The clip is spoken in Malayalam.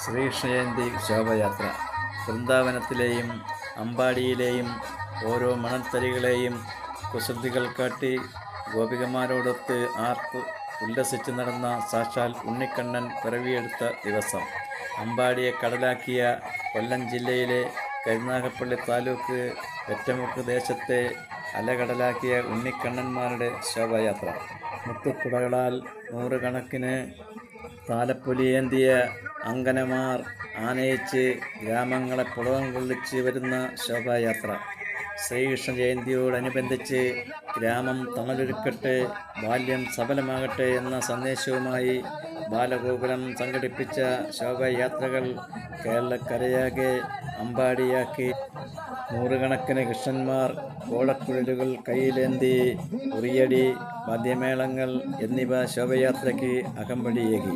ശ്രീകൃഷ്ണജയന്തി ശോഭയാത്ര വൃന്ദാവനത്തിലെയും അമ്പാടിയിലെയും ഓരോ മണൽത്തരികളെയും കുസൃതികൾ കാട്ടി ഗോപികമാരോടൊത്ത് ആർത്ത് ഉല്ലസിച്ച് നടന്ന സാക്ഷാൽ ഉണ്ണിക്കണ്ണൻ പിറവിയെടുത്ത ദിവസം. അമ്പാടിയെ കടലാക്കിയ കൊല്ലം ജില്ലയിലെ കരുനാഗപ്പള്ളി താലൂക്ക് വെറ്റമുക്ക് ദേശത്തെ അലകടലാക്കിയ ഉണ്ണിക്കണ്ണന്മാരുടെ ശോഭയാത്ര. മുത്തുക്കുടകളാൽ നൂറുകണക്കിന് താലപ്പൊലിയേന്തിയ അങ്കനമാർ ആനയിച്ച് ഗ്രാമങ്ങളെ പുളകം കൊള്ളിച്ച് വരുന്ന ശോഭായാത്ര. ശ്രീകൃഷ്ണ ജയന്തിയോടനുബന്ധിച്ച് ഗ്രാമം തണലൊരുക്കട്ടെ, ബാല്യം സഫലമാകട്ടെ എന്ന സന്ദേശവുമായി ബാലഗോകുലം സംഘടിപ്പിച്ച ശോഭായാത്രകൾ കേരളക്കരയാകെ അമ്പാടിയാക്കി. നൂറുകണക്കിന് കൃഷ്ണന്മാർ ഓടക്കുഴലുകൾ കയ്യിലേന്തി, ഉറിയടി, വാദ്യമേളങ്ങൾ എന്നിവ ശോഭയാത്രയ്ക്ക് അകമ്പടിയേകി.